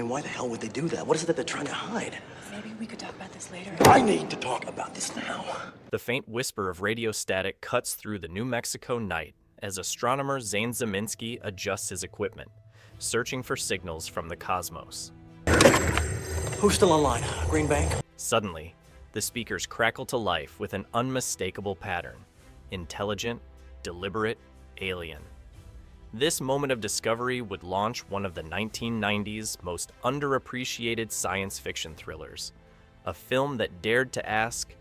And why the hell would they do that? What is it that they're trying to hide? Maybe we could talk about this later. I need to talk about this now. The faint whisper of radio static cuts through the New Mexico night as astronomer Zane Zeminski adjusts his equipment, searching for signals from the cosmos. Who's still online? Green Bank? Suddenly, the speakers crackle to life with an unmistakable pattern: intelligent, deliberate, alien. This moment of discovery would launch one of the 1990s most underappreciated science fiction thrillers, a film that dared to ask,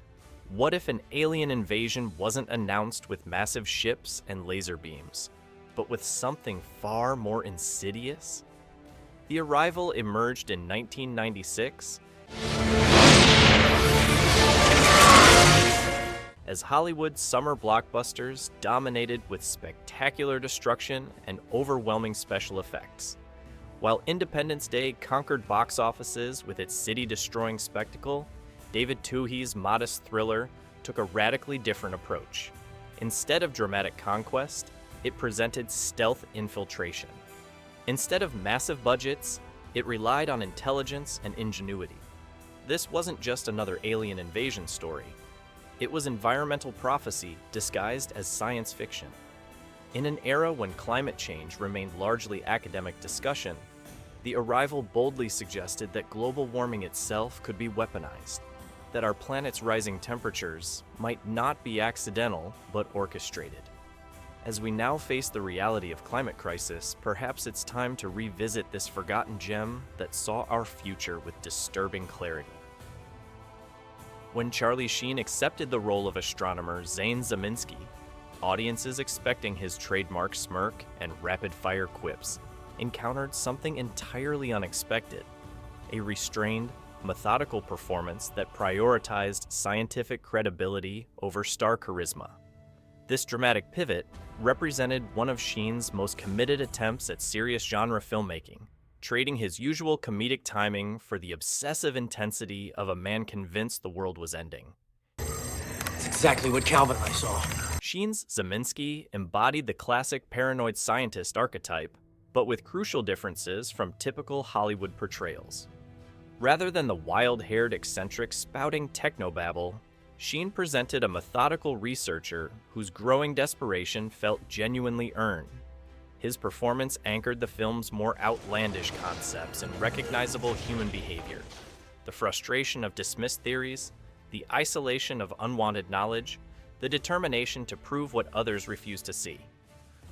what if an alien invasion wasn't announced with massive ships and laser beams, but with something far more insidious? The Arrival emerged in 1996 as Hollywood's summer blockbusters dominated with spectacular destruction and overwhelming special effects. While Independence Day conquered box offices with its city-destroying spectacle, David Twohy's modest thriller took a radically different approach. Instead of dramatic conquest, it presented stealth infiltration. Instead of massive budgets, it relied on intelligence and ingenuity. This wasn't just another alien invasion story. It was environmental prophecy disguised as science fiction. In an era when climate change remained largely academic discussion, The Arrival boldly suggested that global warming itself could be weaponized, that our planet's rising temperatures might not be accidental but orchestrated. As we now face the reality of climate crisis, perhaps it's time to revisit this forgotten gem that saw our future with disturbing clarity. When Charlie Sheen accepted the role of astronomer Zane Zeminski, audiences expecting his trademark smirk and rapid-fire quips encountered something entirely unexpected: a restrained, methodical performance that prioritized scientific credibility over star charisma. This dramatic pivot represented one of Sheen's most committed attempts at serious genre filmmaking, trading his usual comedic timing for the obsessive intensity of a man convinced the world was ending. That's exactly what Calvin and I saw. Sheen's Zeminski embodied the classic paranoid scientist archetype, but with crucial differences from typical Hollywood portrayals. Rather than the wild-haired eccentric spouting technobabble, Sheen presented a methodical researcher whose growing desperation felt genuinely earned. His performance anchored the film's more outlandish concepts and recognizable human behavior: the frustration of dismissed theories, the isolation of unwanted knowledge, the determination to prove what others refuse to see.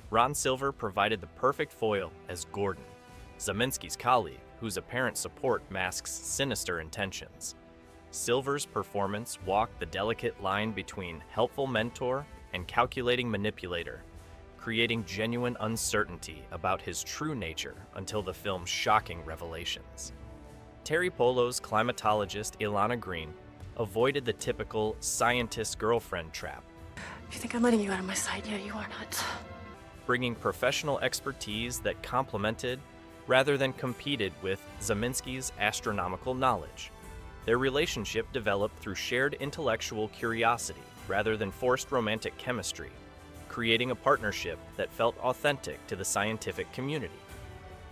Ron Silver provided the perfect foil as Gordon, Zeminski's colleague, whose apparent support masks sinister intentions. Silver's performance walked the delicate line between helpful mentor and calculating manipulator, creating genuine uncertainty about his true nature until the film's shocking revelations. Terry Polo's climatologist Ilana Green avoided the typical scientist girlfriend trap, You think I'm letting you out of my sight? Yeah, you are not. bringing professional expertise that complemented rather than competed with Zeminski's astronomical knowledge. Their relationship developed through shared intellectual curiosity rather than forced romantic chemistry, creating a partnership that felt authentic to the scientific community.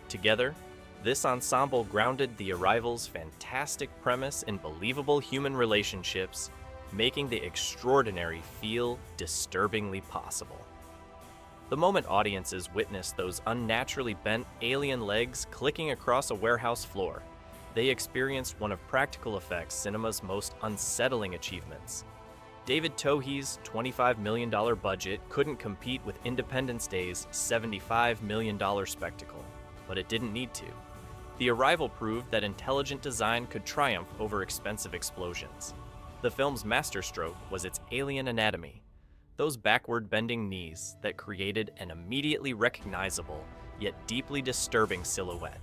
Together, this ensemble grounded The Arrival's fantastic premise in believable human relationships, making the extraordinary feel disturbingly possible. The moment audiences witnessed those unnaturally bent alien legs clicking across a warehouse floor, they experienced one of practical effects cinema's most unsettling achievements. David Twohy's $25 million budget couldn't compete with Independence Day's $75 million spectacle, but it didn't need to. The Arrival proved that intelligent design could triumph over expensive explosions. The film's masterstroke was its alien anatomy, those backward-bending knees that created an immediately recognizable yet deeply disturbing silhouette,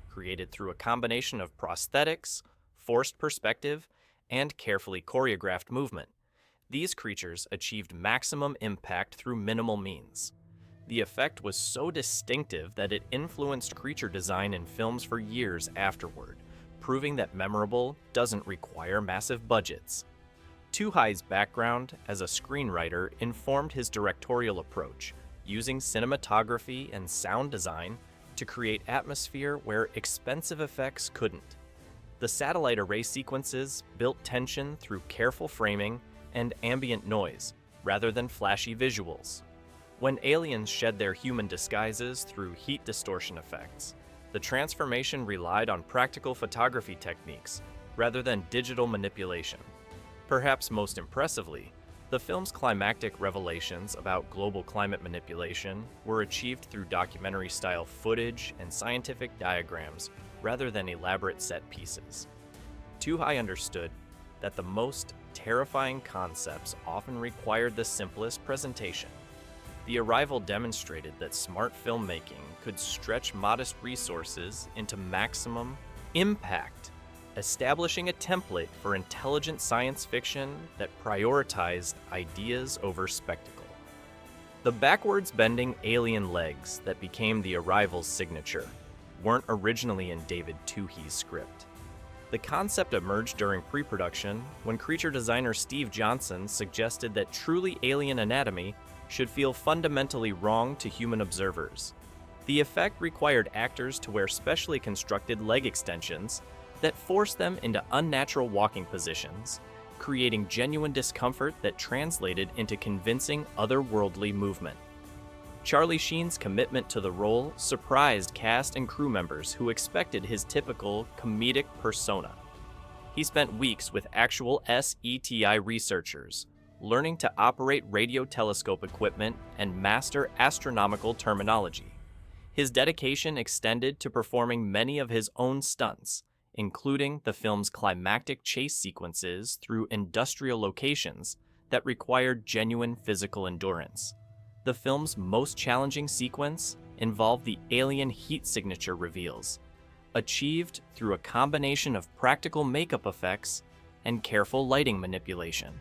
created through a combination of prosthetics, forced perspective, and carefully choreographed movement. These creatures achieved maximum impact through minimal means. The effect was so distinctive that it influenced creature design in films for years afterward, proving that memorable doesn't require massive budgets. Twohy's background as a screenwriter informed his directorial approach, using cinematography and sound design to create atmosphere where expensive effects couldn't. The satellite array sequences built tension through careful framing and ambient noise, rather than flashy visuals. When aliens shed their human disguises through heat distortion effects, the transformation relied on practical photography techniques rather than digital manipulation. Perhaps most impressively, the film's climactic revelations about global climate manipulation were achieved through documentary-style footage and scientific diagrams rather than elaborate set pieces. Too High understood that the most terrifying concepts often required the simplest presentation. The Arrival demonstrated that smart filmmaking could stretch modest resources into maximum impact, establishing a template for intelligent science fiction that prioritized ideas over spectacle. The backwards-bending alien legs that became the Arrival's signature weren't originally in David Twohy's script. The concept emerged during pre-production when creature designer Steve Johnson suggested that truly alien anatomy should feel fundamentally wrong to human observers. The effect required actors to wear specially constructed leg extensions that forced them into unnatural walking positions, creating genuine discomfort that translated into convincing otherworldly movement. Charlie Sheen's commitment to the role surprised cast and crew members who expected his typical comedic persona. He spent weeks with actual SETI researchers, learning to operate radio telescope equipment and master astronomical terminology. His dedication extended to performing many of his own stunts, including the film's climactic chase sequences through industrial locations that required genuine physical endurance. The film's most challenging sequence involved the alien heat signature reveals, achieved through a combination of practical makeup effects and careful lighting manipulation.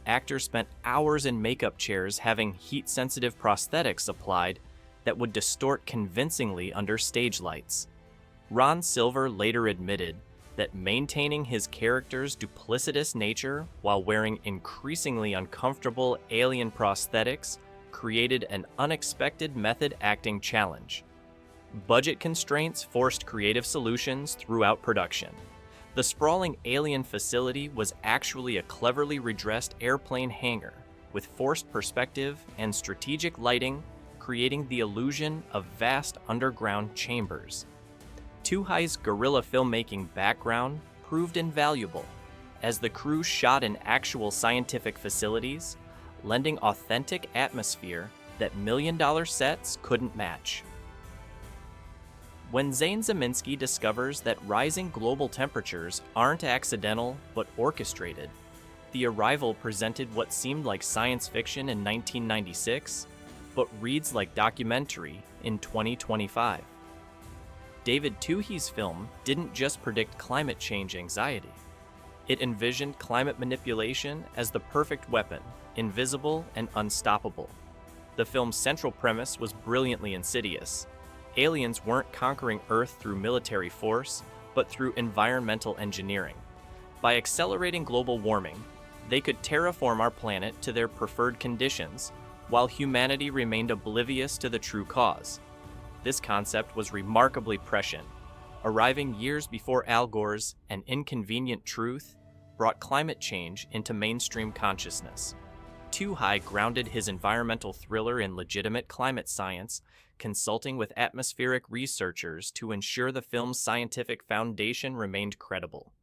Actors spent hours in makeup chairs having heat-sensitive prosthetics applied that would distort convincingly under stage lights. Ron Silver later admitted that maintaining his character's duplicitous nature while wearing increasingly uncomfortable alien prosthetics created an unexpected method acting challenge. Budget constraints forced creative solutions throughout production. The sprawling alien facility was actually a cleverly redressed airplane hangar, with forced perspective and strategic lighting creating the illusion of vast underground chambers. Too High's guerrilla filmmaking background proved invaluable, as the crew shot in actual scientific facilities, lending authentic atmosphere that million-dollar sets couldn't match. When Zane Zeminski discovers that rising global temperatures aren't accidental but orchestrated, The Arrival presented what seemed like science fiction in 1996, but reads like documentary in 2025. David Twohy's film didn't just predict climate change anxiety. It envisioned climate manipulation as the perfect weapon, invisible and unstoppable. The film's central premise was brilliantly insidious. Aliens weren't conquering Earth through military force, but through environmental engineering. By accelerating global warming, they could terraform our planet to their preferred conditions, while humanity remained oblivious to the true cause. This concept was remarkably prescient, arriving years before Al Gore's An Inconvenient Truth brought climate change into mainstream consciousness. Too High grounded his environmental thriller in legitimate climate science, consulting with atmospheric researchers to ensure the film's scientific foundation remained credible.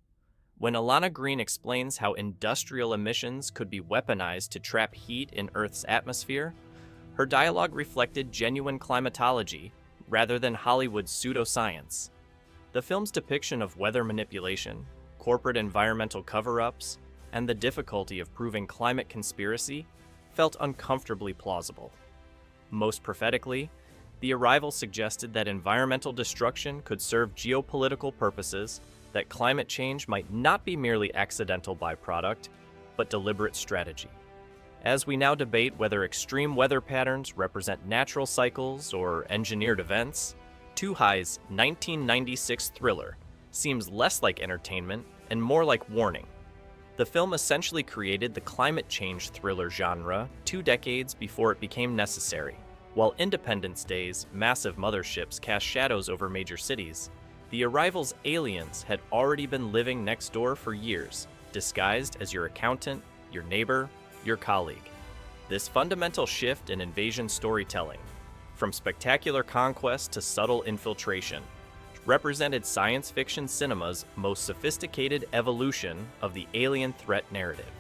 When Alana Green explains how industrial emissions could be weaponized to trap heat in Earth's atmosphere, her dialogue reflected genuine climatology rather than Hollywood's pseudoscience. The film's depiction of weather manipulation, corporate environmental cover-ups, and the difficulty of proving climate conspiracy felt uncomfortably plausible. Most prophetically, The Arrival suggested that environmental destruction could serve geopolitical purposes, that climate change might not be merely accidental byproduct, but deliberate strategy. As we now debate whether extreme weather patterns represent natural cycles or engineered events, Too High's 1996 thriller seems less like entertainment and more like warning. The film essentially created the climate change thriller genre 2 decades before it became necessary. While Independence Day's massive motherships cast shadows over major cities, the Arrival's aliens had already been living next door for years, disguised as your accountant, your neighbor, your colleague. This fundamental shift in invasion storytelling, from spectacular conquest to subtle infiltration, represented science fiction cinema's most sophisticated evolution of the alien threat narrative.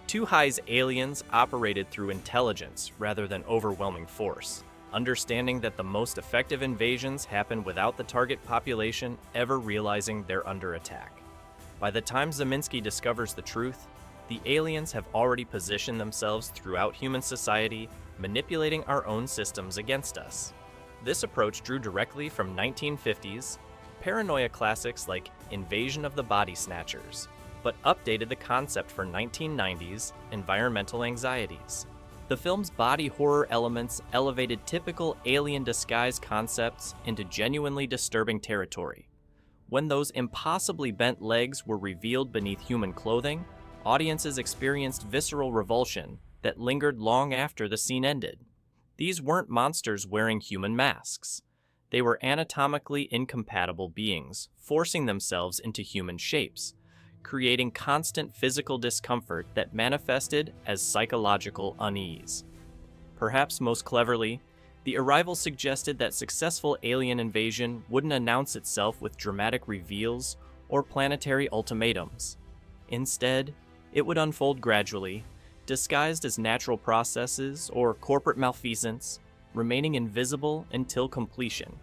Too High's aliens operated through intelligence rather than overwhelming force, understanding that the most effective invasions happen without the target population ever realizing they're under attack. By the time Zeminski discovers the truth, the aliens have already positioned themselves throughout human society, manipulating our own systems against us. This approach drew directly from 1950s paranoia classics like Invasion of the Body Snatchers, but updated the concept for 1990s environmental anxieties. The film's body horror elements elevated typical alien disguise concepts into genuinely disturbing territory. When those impossibly bent legs were revealed beneath human clothing, audiences experienced visceral revulsion that lingered long after the scene ended. These weren't monsters wearing human masks. They were anatomically incompatible beings, forcing themselves into human shapes, creating constant physical discomfort that manifested as psychological unease. Perhaps most cleverly, the Arrival suggested that successful alien invasion wouldn't announce itself with dramatic reveals or planetary ultimatums. Instead, it would unfold gradually, disguised as natural processes or corporate malfeasance, remaining invisible until completion.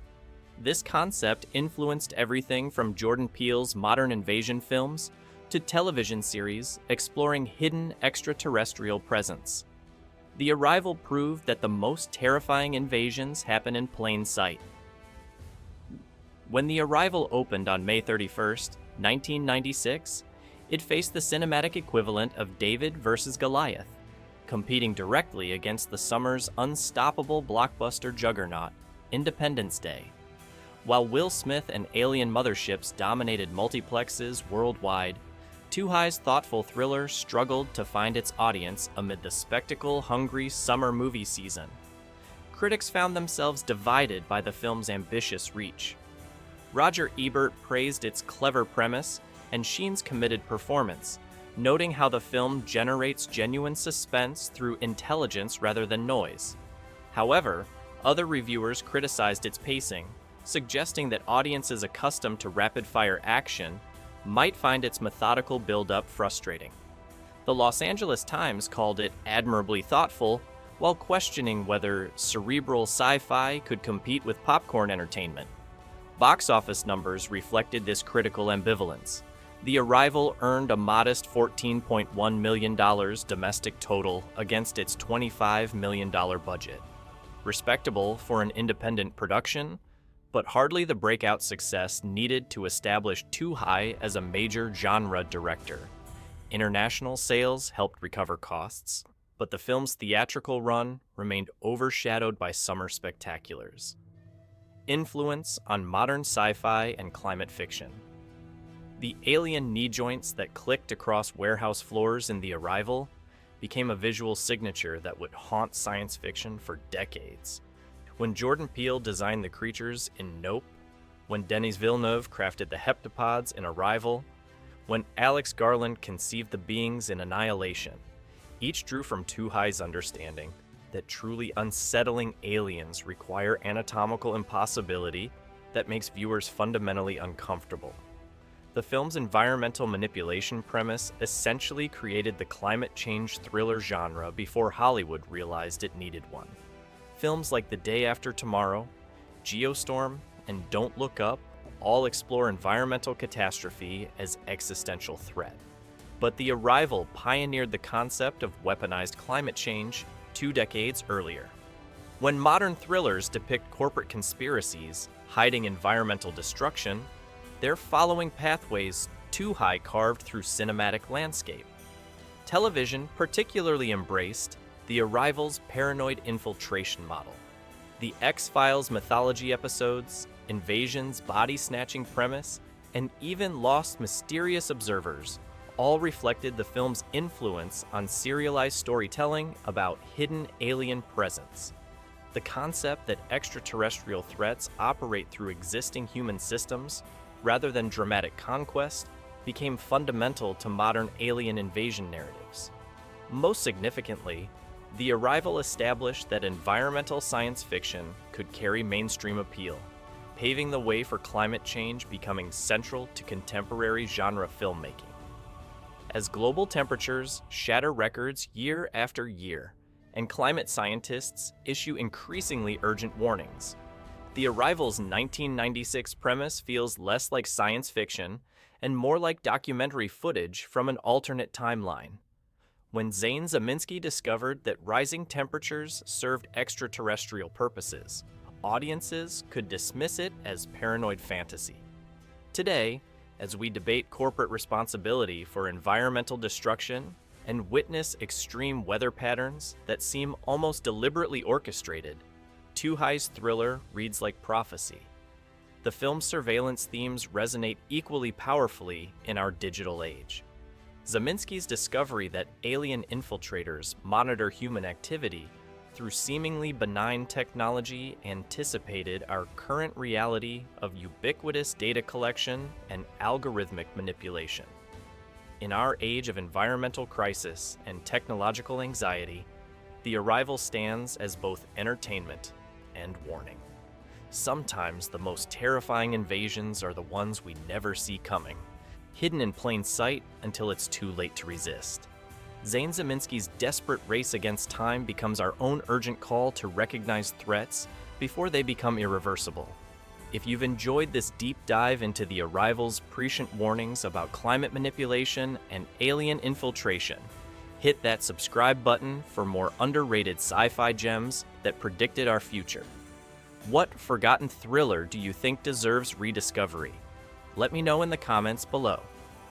This concept influenced everything from Jordan Peele's modern invasion films to television series exploring hidden extraterrestrial presence. The Arrival proved that the most terrifying invasions happen in plain sight. When The Arrival opened on May 31st, 1996, it faced the cinematic equivalent of David versus Goliath, competing directly against the summer's unstoppable blockbuster juggernaut, Independence Day. While Will Smith and alien motherships dominated multiplexes worldwide, Too High's thoughtful thriller struggled to find its audience amid the spectacle-hungry summer movie season. Critics found themselves divided by the film's ambitious reach. Roger Ebert praised its clever premise and Sheen's committed performance, noting how the film generates genuine suspense through intelligence rather than noise. However, other reviewers criticized its pacing, suggesting that audiences accustomed to rapid-fire action might find its methodical build-up frustrating. The Los Angeles Times called it admirably thoughtful, while questioning whether cerebral sci-fi could compete with popcorn entertainment. Box office numbers reflected this critical ambivalence. The Arrival earned a modest $14.1 million domestic total against its $25 million budget. Respectable for an independent production, but hardly the breakout success needed to establish Too High as a major genre director. International sales helped recover costs, but the film's theatrical run remained overshadowed by summer spectaculars. Influence on modern sci-fi and climate fiction. The alien knee joints that clicked across warehouse floors in The Arrival became a visual signature that would haunt science fiction for decades. When Jordan Peele designed the creatures in Nope, when Denis Villeneuve crafted the heptapods in Arrival, when Alex Garland conceived the beings in Annihilation, each drew from Too High's understanding that truly unsettling aliens require anatomical impossibility that makes viewers fundamentally uncomfortable. The film's environmental manipulation premise essentially created the climate change thriller genre before Hollywood realized it needed one. Films like The Day After Tomorrow, Geostorm, and Don't Look Up all explore environmental catastrophe as existential threat. But The Arrival pioneered the concept of weaponized climate change 2 decades earlier. When modern thrillers depict corporate conspiracies hiding environmental destruction, they're following pathways Too High carved through cinematic landscape. Television particularly embraced The Arrival's paranoid infiltration model. The X-Files mythology episodes, Invasion's body-snatching premise, and even Lost's mysterious observers all reflected the film's influence on serialized storytelling about hidden alien presence. The concept that extraterrestrial threats operate through existing human systems, rather than dramatic conquest, became fundamental to modern alien invasion narratives. Most significantly, The Arrival established that environmental science fiction could carry mainstream appeal, paving the way for climate change becoming central to contemporary genre filmmaking. As global temperatures shatter records year after year, and climate scientists issue increasingly urgent warnings, The Arrival's 1996 premise feels less like science fiction and more like documentary footage from an alternate timeline. When Zane Zieminski discovered that rising temperatures served extraterrestrial purposes, audiences could dismiss it as paranoid fantasy. Today, as we debate corporate responsibility for environmental destruction and witness extreme weather patterns that seem almost deliberately orchestrated, Too High's thriller reads like prophecy. The film's surveillance themes resonate equally powerfully in our digital age. Zieminski's discovery that alien infiltrators monitor human activity through seemingly benign technology anticipated our current reality of ubiquitous data collection and algorithmic manipulation. In our age of environmental crisis and technological anxiety, The Arrival stands as both entertainment and warning. Sometimes the most terrifying invasions are the ones we never see coming, hidden in plain sight until it's too late to resist. Zane Zieminski's desperate race against time becomes our own urgent call to recognize threats before they become irreversible. If you've enjoyed this deep dive into The Arrival's prescient warnings about climate manipulation and alien infiltration, hit that subscribe button for more underrated sci-fi gems that predicted our future. What forgotten thriller do you think deserves rediscovery? Let me know in the comments below.